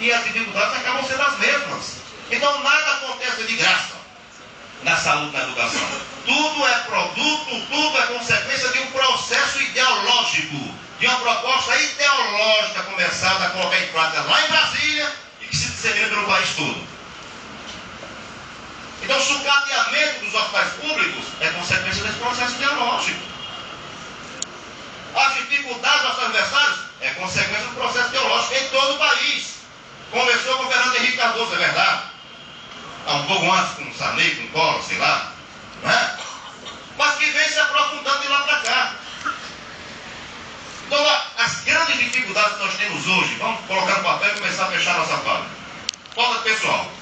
e as dificuldades acabam sendo as mesmas. Então nada acontece de graça na saúde, na educação. Tudo é produto, tudo é consequência de um processo ideológico, de uma proposta ideológica começada a colocar em prática lá em Brasília e que se dissemina pelo país todo. Então o sucateamento dos hospitais públicos é consequência desse processo ideológico. As dificuldades dos universitários é consequência do processo ideológico em todo o país. Começou com o Fernando Henrique Cardoso, é verdade. Um pouco antes com o Sarney, com o Collor, sei lá. Não é? Mas que vem se aprofundando de lá para cá. Então, as grandes dificuldades que nós temos hoje, vamos colocar no papel e começar a fechar a nossa fala. Falta de pessoal.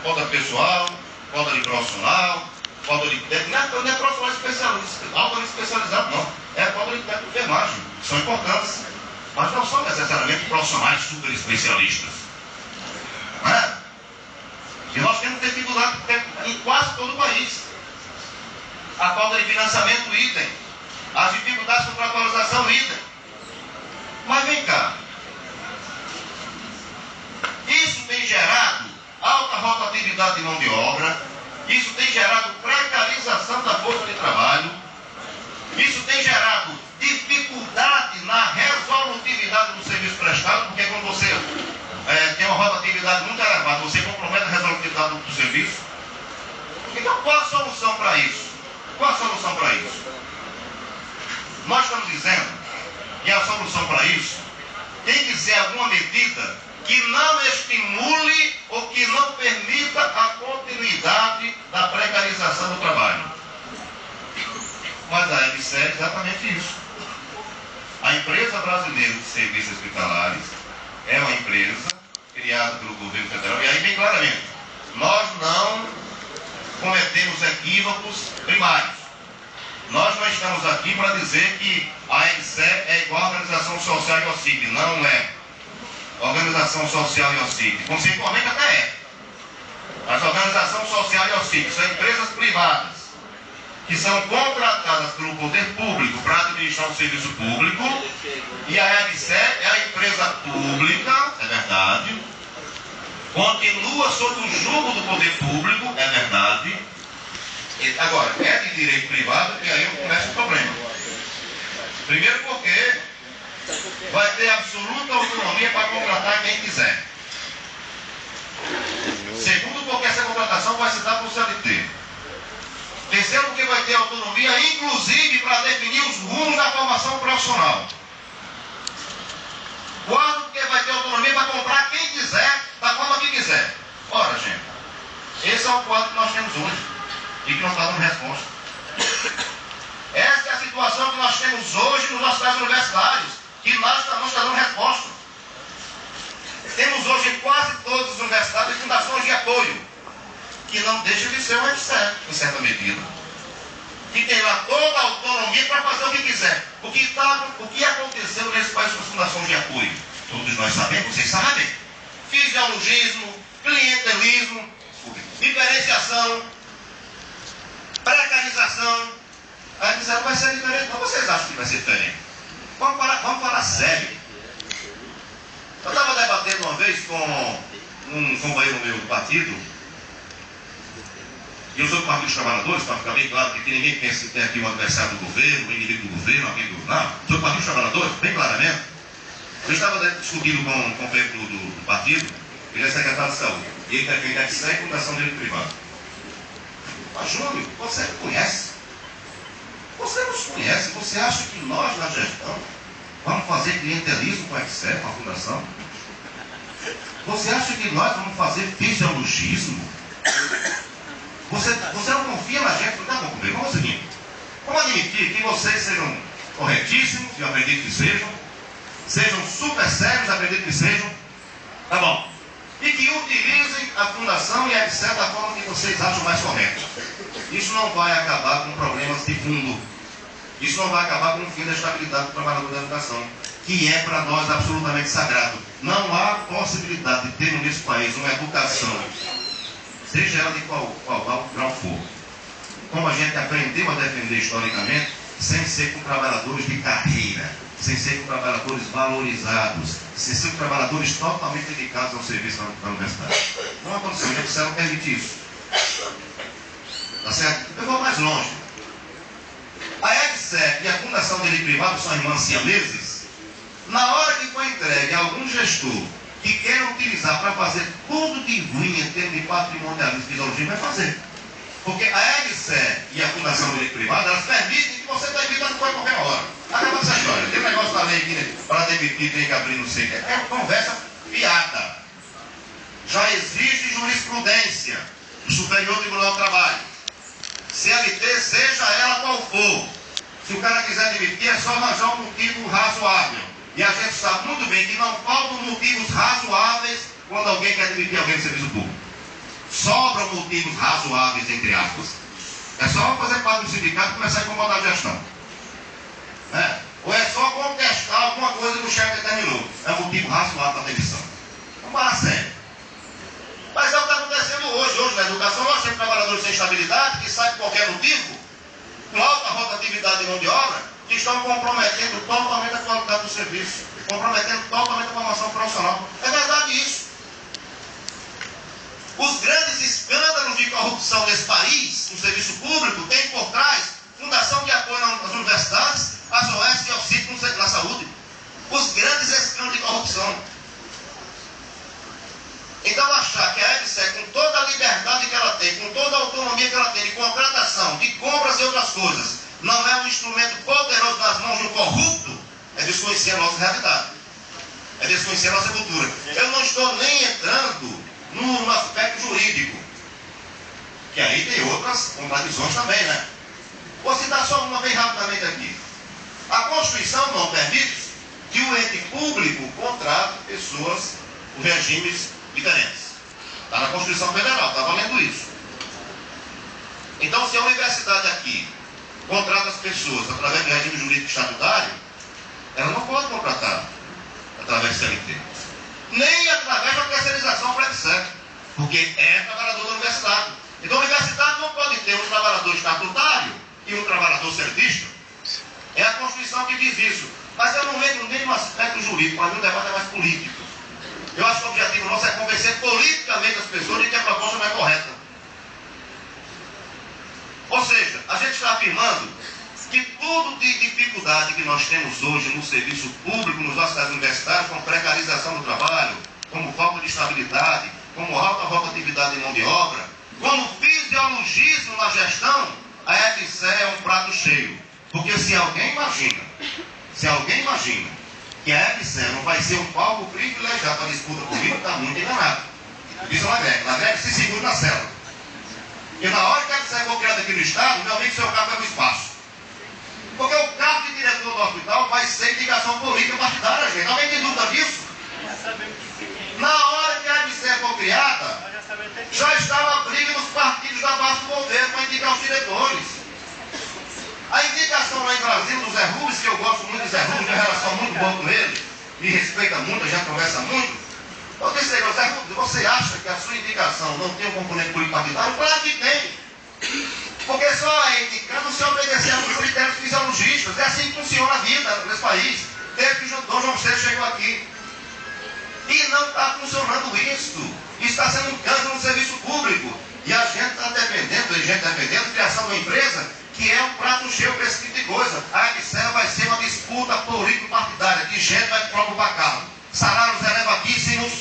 Falta de pessoal, falta de profissional, falta de técnico. Não é profissional especialista, altamente especializado, não. É falta de técnico de enfermagem. São importantes. Mas não são necessariamente profissionais super especialistas. Não é? E nós temos dificuldade em quase todo o país. A falta de financiamento, idem. As dificuldades de contratualização, idem. Mas vem cá. Isso tem gerado alta rotatividade de mão de obra. Isso tem gerado precarização da força de trabalho. Isso tem gerado dificuldade na resolutividade do serviço prestado, porque quando você tem uma rotatividade muito elevada, você compromete a resolutividade do serviço. Então, qual a solução para isso? Qual a solução para isso? Nós estamos dizendo que a solução para isso tem que ser alguma medida que não estimule ou que não permita a continuidade da precarização do trabalho. Mas a EBSER é exatamente isso. A Empresa Brasileira de Serviços Hospitalares é uma empresa criada pelo governo federal, e aí bem claramente, nós não cometemos equívocos primários. Nós não estamos aqui para dizer que a EBSER é igual à Organização Social e OCIP. Não é. Organização Social e OCIP, conceitualmente até é. Mas a Organização Social e OCIP são empresas privadas que são contratadas pelo poder público para administrar o serviço público, e a EBSER é a empresa pública, é verdade, continua sob o jugo do poder público, é verdade. Agora, é de direito privado, e aí começa o problema. Primeiro porque vai ter absoluta autonomia para contratar quem quiser. Segundo porque essa contratação vai se dar por CLT. Terceiro porque vai ter autonomia, inclusive, para definir os rumos da formação profissional. Quarto porque vai ter autonomia para comprar quem quiser, da forma que quiser. Ora, gente, esse é o quadro que nós temos hoje e que não está dando resposta. Essa é a situação que nós temos hoje nos hospitais universitários, que nós não está dando resposta. Temos hoje em quase todas as universidades fundações de apoio, que não deixa de ser o EBSER, em certa medida. Que tem lá toda a autonomia para fazer o que quiser. O que aconteceu nesse país com as fundações de apoio? Todos nós sabemos, vocês sabem. Fisiologismo, clientelismo, diferenciação, precarização. Aí disseram, vai ser diferente. Não, vocês acham que vai ser diferente? Vamos falar sério. Eu estava debatendo uma vez com um companheiro meu do partido, e eu sou do Partido dos Trabalhadores, para ficar bem claro que ninguém pensa que tem aqui um adversário do governo, um inimigo do governo, amigo do... Não, sou do Partido dos Trabalhadores, bem claramente. Eu estava discutindo com um companheiro do partido, ele é secretário de saúde, e ele defende a EBSER e Fundação de Direito Privado. Mas, Júlio, você me conhece? Você nos conhece? Você acha que nós, na gestão, vamos fazer clientelismo com a EBSER, com a Fundação? Você acha que nós vamos fazer fisiologismo? Você não confia na gente? Não dá para comer. Vamos ao seguinte. Vamos admitir que vocês sejam corretíssimos, eu acredito que sejam super sérios, acredito que sejam. Tá bom. E que utilizem a Fundação e a EBSER da forma que vocês acham mais correta. Isso não vai acabar com problemas de fundo. Isso não vai acabar com o fim da estabilidade do trabalhador da educação, que é para nós absolutamente sagrado. Não há possibilidade de termos nesse país uma educação, seja ela de qual grau for, como a gente aprendeu a defender historicamente, sem ser com trabalhadores de carreira, sem serem trabalhadores valorizados, sem serem trabalhadores totalmente dedicados ao serviço da universidade. Não aconteceu, o Jefferson não permite isso. Tá certo? Eu vou mais longe. A EBSER e a Fundação de Direito Privado são irmãs siameses. Na hora que for entregue a algum gestor que queira utilizar para fazer tudo de ruim em termos de patrimonialismo e ideologia, vai fazer. Porque a EBSER e a Fundação de Direito Privado, elas permitem que você está evitando a qualquer hora. Acaba essa história. Tem um negócio da lei aqui, para demitir tem que abrir não sei o que. É uma conversa fiada. Já existe jurisprudência do Superior Tribunal do Trabalho. CLT, seja ela qual for. Se o cara quiser demitir, é só arranjar um motivo razoável. E a gente sabe muito bem que não faltam motivos razoáveis quando alguém quer demitir alguém do serviço público. Sobram motivos razoáveis, entre aspas. É só fazer parte do sindicato e começar a incomodar a gestão. Ou é só contestar alguma coisa que o chefe determinou. É um motivo razoável da demissão. Vamos falar sério. Mas é o que está acontecendo hoje. Hoje na educação nós temos trabalhadores sem estabilidade, que saem por qualquer motivo, com alta rotatividade de mão de obra, que estão comprometendo totalmente a qualidade do serviço, comprometendo totalmente a formação profissional. É verdade isso. Os grandes escândalos de corrupção nesse país, no serviço público, tem por trás Fundação de Apoio às Universidades, as OS e ao CIP na saúde. Os grandes escândalos de corrupção. Então achar que a EBSER, com toda a liberdade que ela tem, com toda a autonomia que ela tem de contratação, de compras e outras coisas, não é um instrumento poderoso nas mãos de um corrupto, é desconhecer a nossa realidade. É desconhecer a nossa cultura. Eu não estou nem entrando no aspecto jurídico, que aí tem outras contradições também, né? Vou citar só uma bem rapidamente aqui. A Constituição não permite que o ente público contrate pessoas com regimes diferentes. Está na Constituição Federal, está valendo isso. Então, se a universidade aqui contrata as pessoas através do regime jurídico estatutário, ela não pode contratar através do CLT. Nem através da terceirização para a EBSER, porque é trabalhador da universidade. Então, a universidade não pode ter um trabalhador estatutário e um trabalhador serviço. É a Constituição que diz isso. Mas eu não entro nem no aspecto jurídico, para mim o debate é mais político. Eu acho que o objetivo nosso é convencer politicamente as pessoas de que a proposta não é correta. Ou seja, a gente está afirmando que tudo de dificuldade que nós temos hoje no serviço público, nos nossos universitários, como precarização do trabalho, como falta de estabilidade, como alta rotatividade de mão de obra, como fisiologismo na gestão, a EBSER é um prato cheio. Porque se alguém imagina que a EBSER não vai ser um palco privilegiado para disputa política, está muito enganado. Isso é uma greve. Na greve se segura na cela. Porque na hora que a EBSER for criada aqui no Estado, meu amigo, seu cargo é no espaço. Porque o cargo de diretor do hospital vai ser indicação política partidária, gente. Alguém tem dúvida disso? Na hora que a EBSER for criada, já estava a briga nos partidos da base do governo para indicar os diretores. A indicação lá em Brasília do Zé Rubens, que eu gosto muito do Zé Rubens, tenho uma relação muito boa com ele, me respeita muito, a gente conversa muito. Eu disse aí, Zé Rubens, você acha que a sua indicação não tem um componente político partidário? Claro que tem. Porque só é indicado se obedecer aos critérios fisiologistas. É assim que funciona a vida nesse país. Desde que Dom João VI chegou aqui. E não está funcionando isso. Isso está sendo um câncer no serviço público. E a gente está defendendo a criação de uma empresa que é um prato cheio para esse tipo de coisa. A EBSER vai ser uma disputa político-partidária, que gente vai provocar carro. Salários elevadíssimos,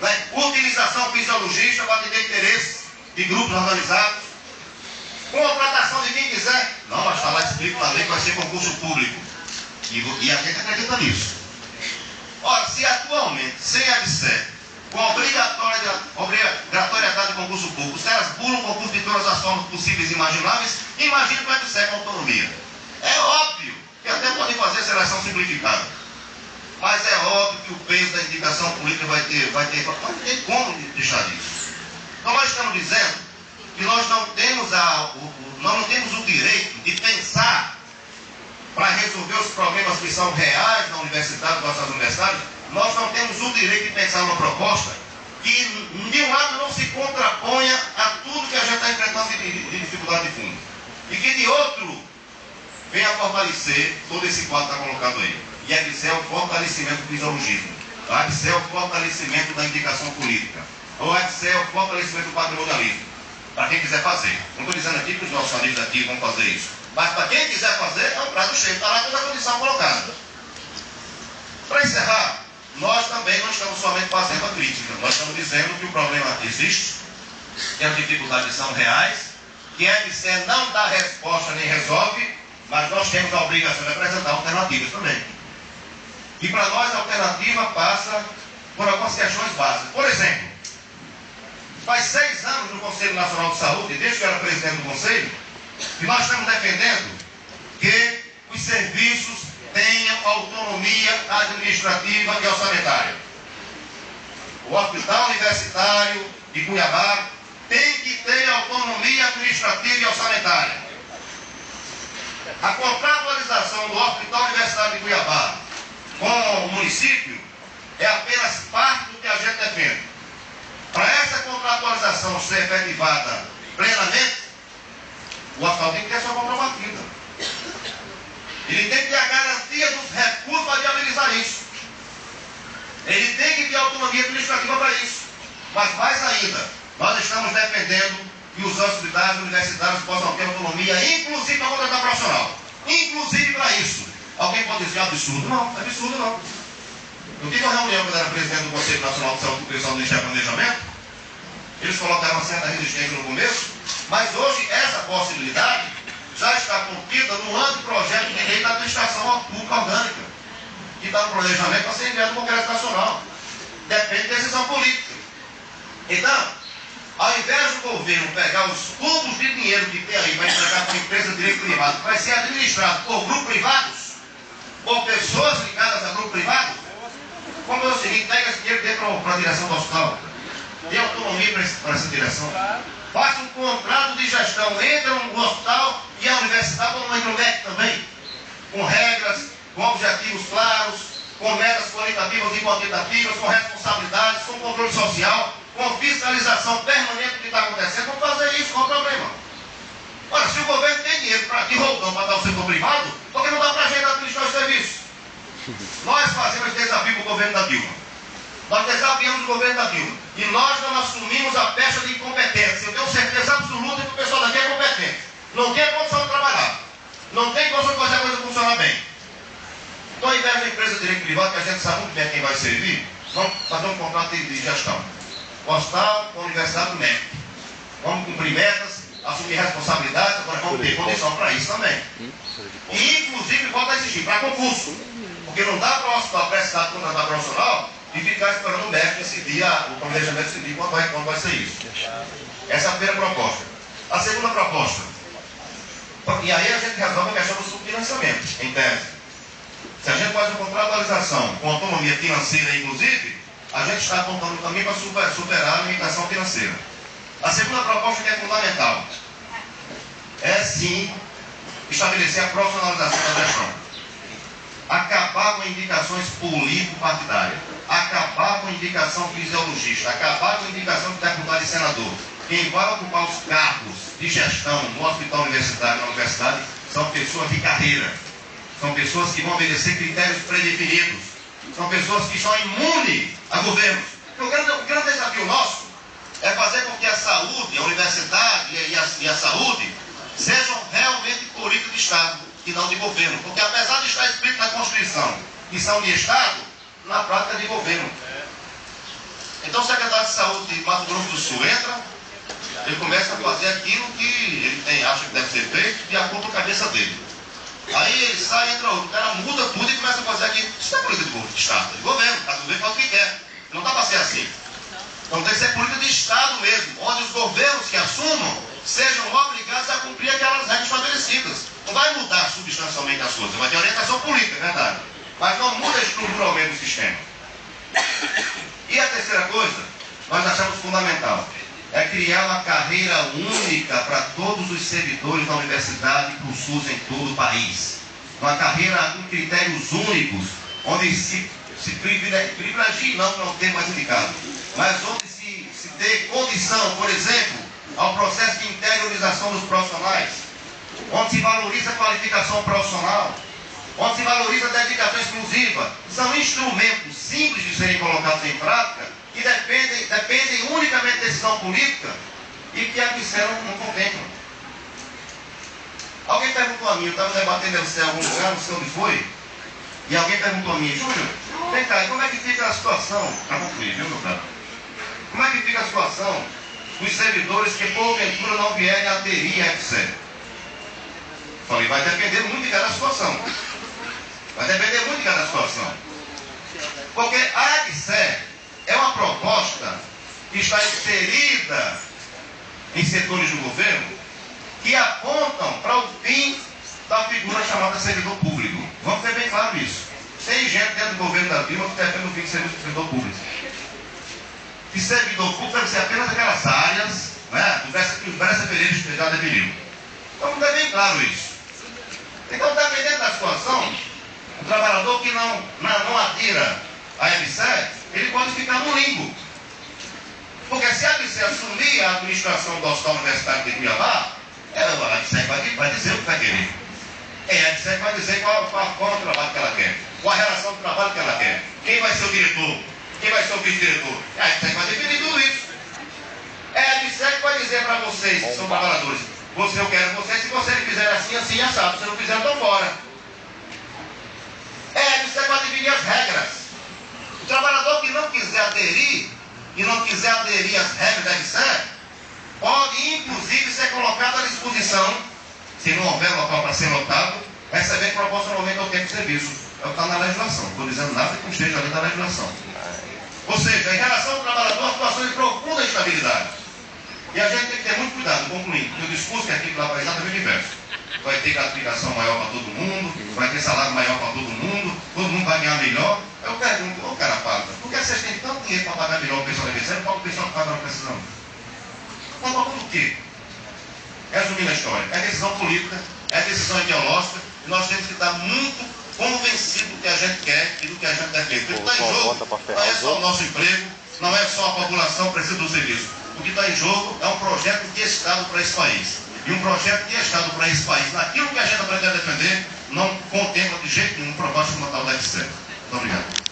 né? Utilização fisiologista para atender interesses de grupos organizados, contratação de quem quiser. Não, mas está lá escrito na lei que vai ser concurso público. E a gente acredita nisso. Ora, se atualmente, sem a EBSER, com a obrigatoriedade de concurso público, os caras pulam o concurso de todas as formas possíveis e imagináveis, imagina com a EBSER com autonomia. É óbvio que até podem fazer seleção simplificada. Mas é óbvio que o peso da indicação política vai ter como deixar isso. Então nós estamos dizendo que nós não temos o direito de pensar para resolver os problemas que são reais na universidade, nossas universidades. Nós não temos o direito de pensar numa proposta que de um lado não se contraponha a tudo que a gente está enfrentando de dificuldade de fundo. E que de outro venha fortalecer todo esse quadro que está colocado aí. E a ABSE é o fortalecimento do fisiologismo. A ABSE é o fortalecimento da indicação política. A ABSE é o fortalecimento do patrimonialismo. Para quem quiser fazer. Não estou dizendo aqui que os nossos amigos aqui vão fazer isso. Mas para quem quiser fazer, é um prato cheio. Está lá toda a condição colocada. Para encerrar, nós também não estamos somente fazendo a crítica. Nós estamos dizendo que o problema existe, que as dificuldades são reais, que a ABSE não dá resposta nem resolve, mas nós temos a obrigação de apresentar alternativas também. E para nós a alternativa passa por algumas questões básicas. Por exemplo, faz 6 anos no Conselho Nacional de Saúde, desde que eu era presidente do Conselho, que nós estamos defendendo que os serviços tenham autonomia administrativa e orçamentária. O Hospital Universitário de Cuiabá tem que ter autonomia administrativa e orçamentária. A contratualização do Hospital Universitário de Cuiabá com o município é apenas parte do que a gente defende. Para essa contratualização ser efetivada plenamente, o hospital tem que ter sua comprometida. Ele tem que ter a garantia dos recursos para viabilizar isso. Ele tem que ter autonomia administrativa para isso. Mas mais ainda, nós estamos defendendo que os hospitais universitários possam ter autonomia, inclusive para contratar profissional. Inclusive para isso. Alguém pode dizer absurdo? Não, é absurdo não. Eu tive uma reunião quando era presidente do Conselho Nacional de Saúde, do pessoal do Ministério do Planejamento. Eles colocaram uma certa resistência no começo, mas hoje essa possibilidade já está contida no anteprojeto de lei da administração pública orgânica, que está no planejamento para ser enviado no Congresso Nacional. Depende de decisão política. Então, ao invés do governo pegar os tubos de dinheiro que tem aí para entregar para empresa de direito privado, que vai ser administrado por grupos privados, por pessoas ligadas a grupos privados, como é o seguinte, pega esse dinheiro e dê para a direção do hospital. Dê autonomia para essa direção. Faça um contrato de gestão entre o hospital e a universidade, como no MEC também, com regras, com objetivos claros, com metas qualitativas e quantitativas, com responsabilidades, com controle social, com fiscalização permanente do que está acontecendo. Vamos fazer isso, qual o problema? Ora, se o governo tem dinheiro de roldão para dar ao setor privado, por que não dá para a gente administrar os serviços? Nós fazemos esse desafio para o governo da Dilma. Nós desafiamos o governo da Dilma. E nós não assumimos a pecha de incompetência. Eu tenho certeza absoluta que o pessoal daqui é competente. Não tem condição de trabalhar. Não tem condição de fazer a coisa funcionar bem. Então, ao invés da empresa de direito privado, que a gente sabe muito bem quem vai servir, vamos fazer um contrato de gestão. Hospital com a Universidade do MEC. Vamos cumprir metas, assumir responsabilidades, agora vamos ter condição para isso também. E, inclusive, volta a exigir para concurso. Porque não dá para o hospital prestar contratar profissional e ficar esperando o MEC decidir, o planejamento decidir quando vai ser isso. Essa é a primeira proposta. A segunda proposta. E aí a gente resolve a questão do subfinanciamento, em tese. Se a gente faz uma contratualização com autonomia financeira, inclusive, a gente está apontando também para superar a limitação financeira. A segunda proposta que é fundamental é sim estabelecer a profissionalização da gestão. Acabar com indicações político-partidárias, acabar com indicação fisiologista, acabar com indicação de deputado e senador. Quem vai ocupar os cargos de gestão no hospital universitário, na universidade, são pessoas de carreira, são pessoas que vão obedecer critérios predefinidos, são pessoas que estão imunes a governos. O grande desafio nosso é fazer com que a saúde, a universidade e a saúde sejam realmente políticas de Estado e não de governo. Porque apesar de estar escrito na Constituição que são de Estado, na prática é de governo. Então o secretário de Saúde de Mato Grosso do Sul entra, ele começa a fazer aquilo que ele acha que deve ser feito de acordo com a cabeça dele. Aí ele sai, entra outro, o cara muda tudo e começa a fazer aquilo. Isso não é política de Estado, de governo, cada governo faz o que quer. Não dá para ser assim. Então tem que ser política de Estado mesmo, onde os governos que assumam sejam obrigados a cumprir aquelas regras estabelecidas. Não vai mudar substancialmente as coisas, vai ter orientação política, é verdade. Mas não muda estruturalmente o sistema. E a terceira coisa, nós achamos fundamental, é criar uma carreira única para todos os servidores da universidade e para o SUS em todo o país. Uma carreira com critérios únicos, onde se privilegie, não ter mais indicado, mas onde se dê condição, por exemplo, ao processo de interiorização dos profissionais, onde se valoriza a qualificação profissional, onde se valoriza a dedicação exclusiva. São instrumentos simples de serem colocados em prática que dependem unicamente de decisão política e que a disseram não contemplam. Alguém perguntou a mim, eu estava debatendo em algum lugar, não sei onde foi, e alguém perguntou a mim, Júlio, vem cá, como é que fica a situação, para concluir, viu, meu caro? Como é que fica a situação dos servidores que porventura não vierem aderir à FCE? Falei, vai depender muito de cada situação. Vai depender muito de cada situação. Porque a FCE é uma proposta que está inserida em setores do governo que apontam para o fim da figura chamada servidor público. Vamos ter bem claro isso. Tem gente dentro do governo da Dilma que defende o fim do servidor público. Que servidor público deve ser apenas aquelas áreas, né, que os brasileiros já deveriam. Então, vamos ter bem claro isso. Então, dependendo da situação, o trabalhador que não adira à FCE, ele pode ficar no limbo. Porque se a FCE assumir a administração do Hospital Universitário de Cuiabá, a FCE vai dizer o que vai querer. A FCE vai dizer qual é o trabalho que ela quer, qual a relação do trabalho que ela quer, quem vai ser o diretor, quem vai ser o vice-diretor. A FCE vai definir tudo isso. É a FCE que vai dizer para vocês, que são trabalhadores, eu quero vocês, se vocês fizerem assim, assim, assado. Se não fizer, estão fora. É a FCE que vai definir as regras. O trabalhador que não quiser aderir, às regras da FCE, pode, inclusive, ser colocado à disposição, se não houver local para ser lotado, receber proporcionalmente ao tempo de serviço. É o que está na legislação. Não estou dizendo nada que não esteja ali na legislação. Ou seja, em relação ao trabalhador, a situação de profunda instabilidade. E a gente tem que ter muito cuidado, concluindo, porque o discurso que aqui lá vai exatamente o inverso. Vai ter gratificação maior para todo mundo, vai ter salário maior para todo mundo vai ganhar melhor. Eu pergunto, ô cara pálida, por que vocês têm tanto dinheiro para pagar melhor o pessoal da FCE, para o pessoal que paga não precisa não? Mas por quê? Resumindo a história, é decisão política, é decisão ideológica, e nós temos que estar muito convencidos do que a gente quer e do que a gente defende. O que está em jogo não é só o nosso emprego, não é só a população que precisa do serviço. O que está em jogo é um projeto de Estado para esse país. E um projeto de Estado para esse país, naquilo que a gente aprende a defender, não contempla de jeito nenhum proposta como a tal da FCE. Muito obrigado.